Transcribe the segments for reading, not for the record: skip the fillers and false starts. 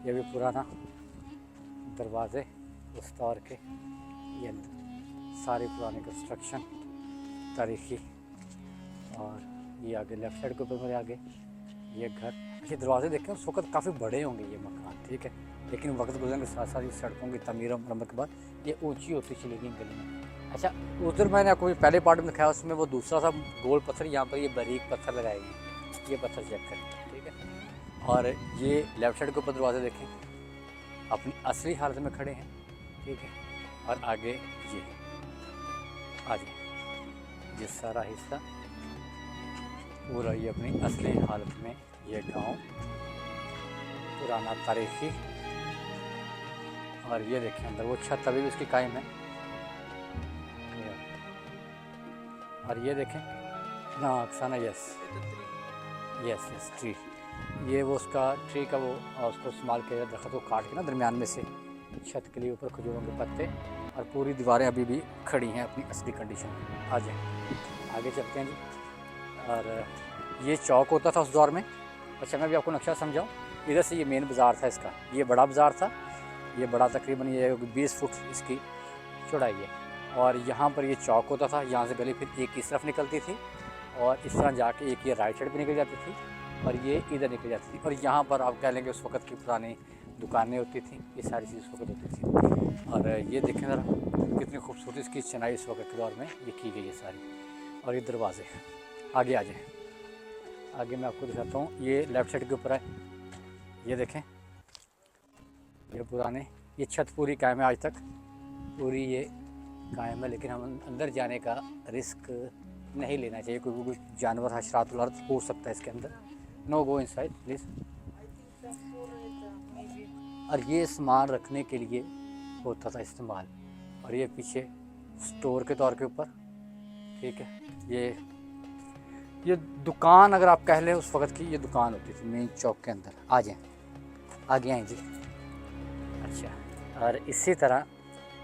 ये भी पुराना दरवाजे उस दौर के, ये सारी पुरानी कंस्ट्रक्शन तारीखी। और ये आगे लेफ्ट साइड के ऊपर मेरे आगे ये घर। ये दरवाजे देखें उस वक्त काफ़ी बड़े होंगे ये मकान, ठीक है, लेकिन वक्त गुजरने के साथ साथ ये सड़कों की तमीर और मरम्मत के बाद ये ऊंची होती चली गई गलियाँ। अच्छा, उधर मैंने आपको पहले पार्ट में दिखाया, उसमें वो दूसरा सा गोल पत्थर, यहाँ पर ये बारीक पत्थर लगाए गए, ये पत्थर चेक करें, ठीक है। और ये लेफ्ट साइड के ऊपर दरवाजे देखें अपनी असली हालत में खड़े हैं, ठीक है। और आगे ये ये सारा हिस्सा पूरा ये अपनी असली हालत में, ये गांव पुराना तारीखी। और ये देखें अंदर वो छत अभी भी उसकी कायम है। और ये देखें ना अक्साना, यस यस यस ट्री, ये वो उसका ट्री का वो उसको इस्तेमाल किया दरख्त को काट के ना दरमियान में से छत के लिए ऊपर खजूरों के पत्ते, और पूरी दीवारें अभी भी खड़ी हैं अपनी असली कंडीशन में। आ जाए आगे चलते हैं जी। और ये चौक होता था उस दौर में। अच्छा, मैं भी आपको नक्शा समझाऊँ, इधर से ये मेन बाज़ार था इसका, ये बड़ा बाज़ार था, ये बड़ा तकरीबन ये 20 फुट इसकी चौड़ाई है। और यहाँ पर ये चौक होता था, यहाँ से गली फिर एक इस तरफ निकलती थी और इस तरह जाके एक ये राइट साइड पर निकल जाती थी और ये इधर निकल जाती थी। और यहाँ पर आप कह लेंगे उस वक्त की पुरानी दुकानें होती थी, ये सारी चीज़ उस वक्त होती थी। और ये देखें ज़रा कितनी खूबसूरती इसकी चिनाई इस वक्त के दौर में ये की गई है सारी। और ये दरवाजे आगे आ जाए, आगे मैं आपको दिखाता हूँ, ये लेफ़्ट साइड के ऊपर है, ये देखें ये पुराने, ये छत पूरी कायम है आज तक, पूरी ये कायम है। लेकिन हम अंदर जाने का रिस्क नहीं लेना चाहिए, कोई जानवर हशरात उलर्द हो सकता है इसके अंदर। No go inside please. और ये सामान रखने के लिए होता था इस्तेमाल। और ये पीछे स्टोर के तौर के ऊपर, ठीक है, ये दुकान अगर आप कह लें उस वक्त की, ये दुकान होती थी मेन चौक के अंदर। आ जाएँ आगे आएँ जी। अच्छा, और इसी तरह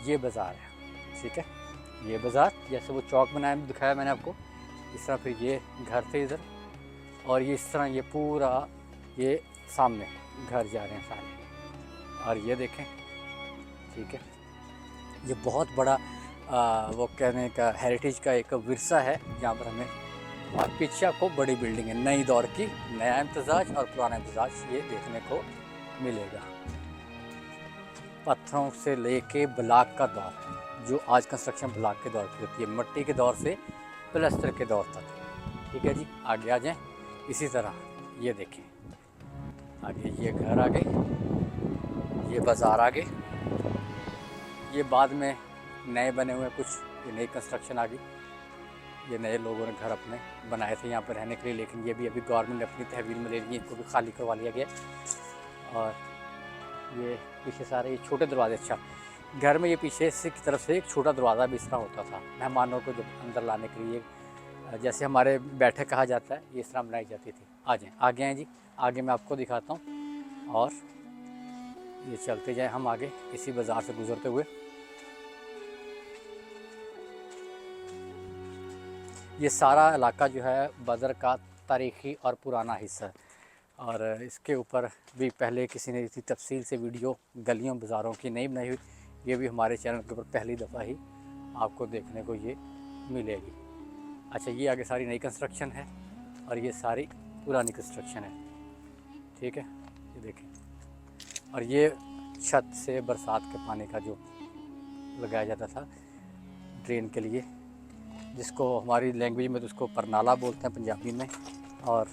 ये बाज़ार है, ठीक है, ये बाज़ार जैसे वो चौक बनाया दिखाया मैंने आपको, इस तरह फिर ये घर थे इधर, और ये इस तरह ये पूरा ये सामने घर जा रहे हैं सारे। और ये देखें, ठीक है, ये बहुत बड़ा वो कहने का हेरिटेज का एक विरसा है जहाँ पर हमें। और पीछे आपको बड़ी बिल्डिंग है नई दौर की, नया इम्तजाज और पुराना इम्तजाज ये देखने को मिलेगा। पत्थरों से लेके ब्लॉक का दौर, जो आज कंस्ट्रक्शन ब्लॉक के दौर की होती है, मिट्टी के दौर से प्लास्टर के दौर तक, ठीक है जी। आगे आ जाएं, इसी तरह ये देखें आगे ये घर आगे, ये बाज़ार आगे, ये बाद में नए बने हुए कुछ नई कंस्ट्रक्शन आ गई, ये नए लोगों ने घर अपने बनाए थे यहाँ पर रहने के लिए, लेकिन ये भी अभी गवर्नमेंट ने अपनी तहवील में ले ली, इनको भी खाली करवा लिया गया। और ये पीछे सारे ये छोटे दरवाजे, अच्छा घर में ये पीछे से की तरफ से एक छोटा दरवाज़ा भी इस तरह होता था मेहमानों को जब अंदर लाने के लिए, जैसे हमारे बैठक कहा जाता है, ये इस तरह बनाई जाती थी। आ जाएँ आगे हैं जी, आगे मैं आपको दिखाता हूँ। और ये चलते जाए हम आगे इसी बाज़ार से गुज़रते हुए। ये सारा इलाका जो है बदर का तारीख़ी और पुराना हिस्सा है। और इसके ऊपर भी पहले किसी ने इसी तफसील से वीडियो गलियों बाज़ारों की नहीं बनाई हुई, ये भी हमारे चैनल के ऊपर पहली दफ़ा ही आपको देखने को ये मिलेगी। अच्छा, ये आगे सारी नई कंस्ट्रक्शन है और ये सारी पुरानी कंस्ट्रक्शन है, ठीक है, ये देखें। और ये छत से बरसात के पानी का जो लगाया जाता था ड्रेन के लिए, जिसको हमारी लैंग्वेज में तो उसको परनाला बोलते हैं पंजाबी में। और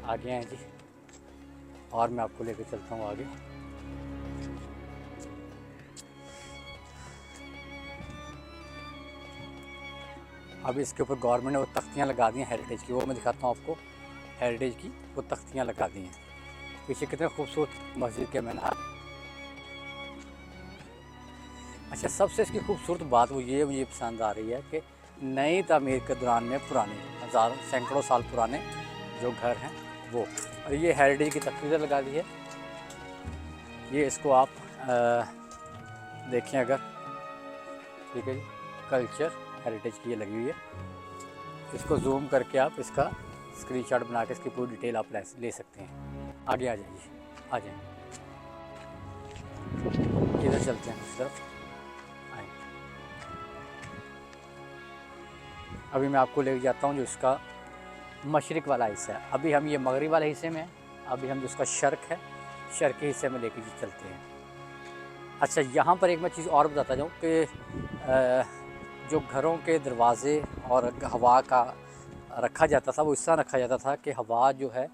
आगे हैं जी, और मैं आपको लेकर चलता हूँ आगे। अब इसके ऊपर गवर्नमेंट ने वो तख्तियाँ लगा दी हैं हेरिटेज की, वो मैं दिखाता हूँ आपको। हेरिटेज की वो तख्तियाँ लगा दी हैं, पीछे कितने खूबसूरत मस्जिद के मीनार। अच्छा, सबसे इसकी खूबसूरत बात वो ये मुझे पसंद आ रही है कि नई तामीर के दौरान में पुराने हज़ारों सैकड़ों साल पुराने जो घर हैं वो, और ये हेरिटेज की तस्वीरें लगा दी है। ये इसको आप देखें अगर, ठीक है जी, कल्चर हेरिटेज की ये लगी हुई है, इसको जूम करके आप इसका स्क्रीनशॉट बना के इसकी पूरी डिटेल आप ले सकते हैं। आगे आ जाइए, आ जाए, इधर चलते हैं उस तरफ। आए, अभी मैं आपको लेके जाता हूँ जो इसका मशरिक़ वाला हिस्सा है। अभी हम ये मगरिब वाले हिस्से में हैं, अभी हम जो उसका शर्क़ है, शर्क़ के हिस्से में लेके चलते हैं। अच्छा, यहाँ पर एक मैं चीज़ और बताता जाऊँ कि जो घरों के दरवाज़े और हवा का रखा जाता था वो इस तरह रखा जाता था कि हवा जो है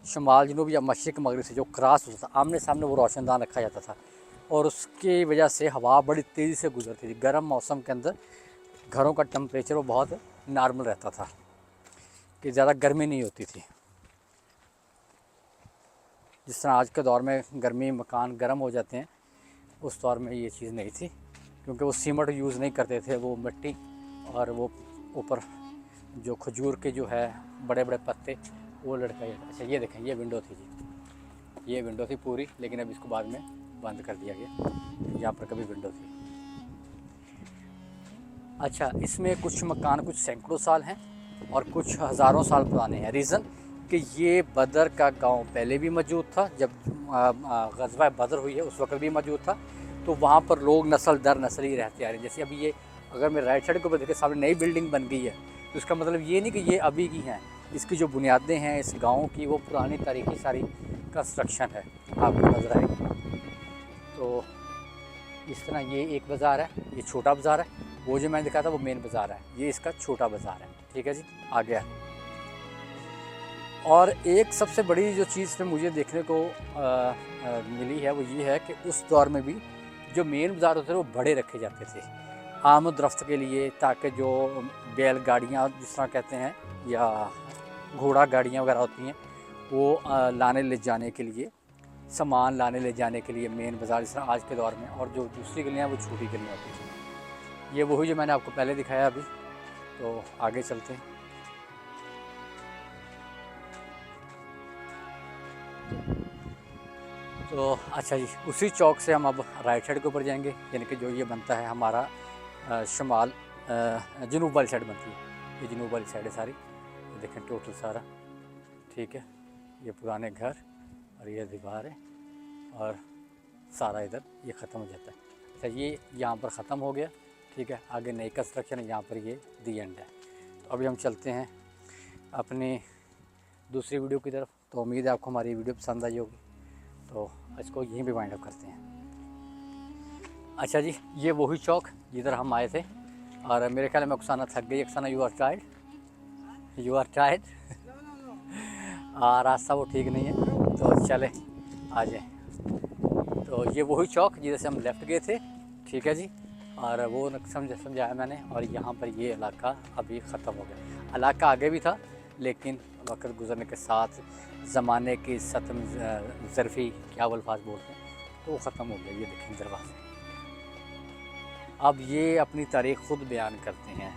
शुमाल जनूब या मशरिक़ मगरिब से जो क्रॉस होता था, आमने सामने वो रोशनदान रखा जाता था और उसकी वजह से हवा बड़ी तेज़ी से गुजरती थी। गर्म मौसम के अंदर घरों का टेम्परेचर वो बहुत नॉर्मल रहता था कि ज़्यादा गर्मी नहीं होती थी। जिस तरह आज के दौर में गर्मी मकान गर्म हो जाते हैं, उस दौर में ये चीज़ नहीं थी, क्योंकि वो सीमेंट यूज़ नहीं करते थे, वो मिट्टी और वो ऊपर जो खजूर के जो है बड़े बड़े पत्ते वो लटकाए जाते। अच्छा, ये देखें, ये विंडो थी जी, ये विंडो थी पूरी, लेकिन अब इसको बाद में बंद कर दिया गया। यहाँ पर कभी विंडो थी। अच्छा, इसमें कुछ मकान कुछ सैकड़ों साल हैं और कुछ हज़ारों साल पुराने हैं। रीज़न कि ये बदर का गांव पहले भी मौजूद था, जब ग़ज़वा बदर हुई है उस वक्त भी मौजूद था, तो वहाँ पर लोग नस्ल दर नस्ल ही रहते आ रहे हैं। जैसे अभी ये अगर मैं राइट साइड के ऊपर देखें, सामने नई बिल्डिंग बन गई है, तो इसका मतलब ये नहीं कि ये अभी की हैं, इसकी जो बुनियादें हैं इस गाँव की वो पुरानी तारीखी सारी कंस्ट्रक्शन है, आपको नज़र आएगी। तो इस तरह ये एक बाज़ार है, ये छोटा बाज़ार है, वो जो मैंने दिखाया था वो मेन बाज़ार है, ये इसका छोटा बाज़ार है। ठीक है जी, आ गया। और एक सबसे बड़ी जो चीज़ में मुझे देखने को मिली है वो ये है कि उस दौर में भी जो मेन बाज़ार होते थे वो बड़े रखे जाते थे आमद रफ्त के लिए, ताकि जो बैलगाड़ियाँ जिस तरह कहते हैं या घोड़ा गाड़ियाँ वगैरह होती हैं वो लाने ले जाने के लिए, सामान लाने ले जाने के लिए मेन बाज़ार जिस तरह आज के दौर में, और जो दूसरी गलियाँ वो छोटी गलियाँ होती थी। ये वही जो मैंने आपको पहले दिखाया अभी। तो आगे चलते हैं। तो अच्छा जी, उसी चौक से हम अब राइट साइड के ऊपर जाएंगे, यानी कि जो ये बनता है हमारा शुमाल जनूब वाली साइड बनती है, ये जनूब वाली साइड है सारी, ये देखें टोटल सारा। ठीक है, ये पुराने घर और ये दीवार है और सारा इधर ये ख़त्म हो जाता है। अच्छा, ये यहाँ पर ख़त्म हो गया। ठीक है, आगे नई कंस्ट्रक्शन है, यहाँ पर ये दी एंड है। तो अभी हम चलते हैं अपनी दूसरी वीडियो की तरफ। तो उम्मीद है आपको हमारी वीडियो पसंद आई होगी, तो इसको यहीं पे वाइंड अप करते हैं। अच्छा जी, ये वही चौक जिधर हम आए थे, और मेरे ख्याल में अफसाना थक गई। Afsana, you are tired, you are tired. रास्ता वो ठीक नहीं है, तो चले आ जाए। तो ये वही चौक जिधर से हम लेफ़्ट गए थे। ठीक है जी, और वो समझाया मैंने, और यहाँ पर ये इलाका अभी ख़त्म हो गया। इलाका आगे भी था, लेकिन वक्त गुजरने के साथ ज़माने की सतम ज़रफ़ी क्या वो अल्फाज बोलते हैं, तो वो ख़त्म हो गया। ये देखें दरवाज़े, अब ये अपनी तारीख़ ख़ुद बयान करते हैं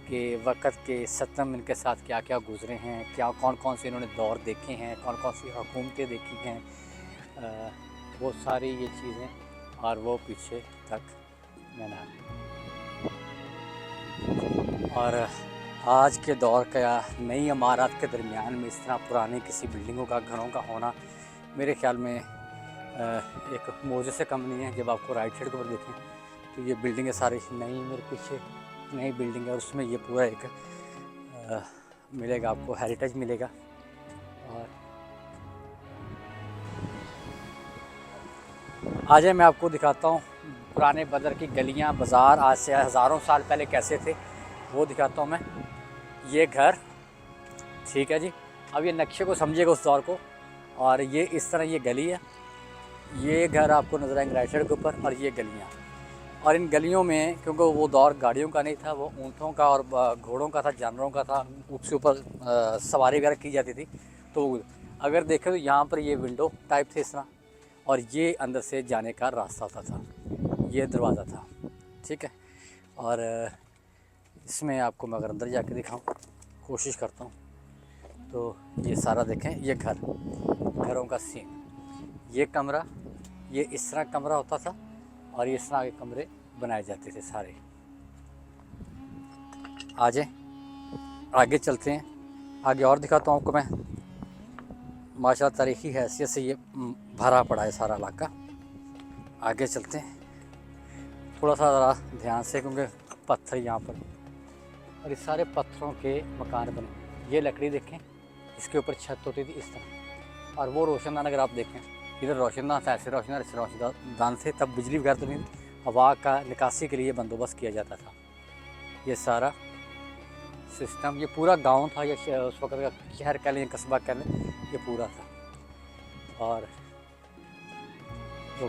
कि वक़्त के सतम इनके साथ क्या क्या गुज़रे हैं, क्या कौन कौन से इन्होंने दौर देखे हैं, कौन कौन सी हुकूमतें देखी हैं, वो सारी ये चीज़ें, और वो पीछे तक मैंने। और आज के दौर का नई इमारत के दरमियान में इस तरह पुरानी किसी बिल्डिंगों का, घरों का होना मेरे ख़्याल में एक मौजे से कम नहीं है। जब आपको राइट साइड के ऊपर देखें तो ये बिल्डिंगें सारी नई, मेरे पीछे नई बिल्डिंग है, और उसमें ये पूरा एक मिलेगा आपको, हेरिटेज मिलेगा। और आज मैं आपको दिखाता हूँ पुराने बदर की गलियाँ, बाज़ार आज से हज़ारों साल पहले कैसे थे, वो दिखाता हूँ मैं। ये घर, ठीक है जी, अब ये नक्शे को समझिएगा उस दौर को। और ये इस तरह ये गली है, ये घर आपको नज़र आएंगे राइट साइड के ऊपर, और ये गलियाँ। और इन गलियों में, क्योंकि वो दौर गाड़ियों का नहीं था, वो ऊँटों का और घोड़ों का था, जानवरों का था, उसके ऊपर सवारी वगैरह की जाती थी। तो अगर देखें तो यहाँ पर ये विंडो टाइप थे इस तरह, और ये अंदर से जाने का रास्ता होता था, ये दरवाज़ा था। ठीक है, और इसमें आपको मैं अगर अंदर जाके दिखाऊं, कोशिश करता हूं, तो ये सारा देखें, ये घरों का सीन, ये कमरा, ये इस तरह कमरा होता था, और ये इस तरह के कमरे बनाए जाते थे सारे। आ जाए, आगे चलते हैं, आगे और दिखाता हूँ आपको मैं। माशाल्लाह तारीखी हैसियत से ये भरा पड़ा है सारा इलाका। आगे चलते हैं, थोड़ा सा ज़रा ध्यान से, क्योंकि पत्थर यहाँ पर, और इस सारे पत्थरों के मकान बने। ये लकड़ी देखें, इसके ऊपर छत होती थी इस तरह, और वो रोशनदान अगर आप देखें, इधर रोशनदान था, ऐसे रोशनदान, इस रोशनदान से तब बिजली वगैरह तो नहीं, हवा का निकासी के लिए बंदोबस्त किया जाता था। ये सारा सिस्टम, ये पूरा गांव था, या उस वक्त का शहर कह लें, कस्बा कह लें, ये पूरा था। और जो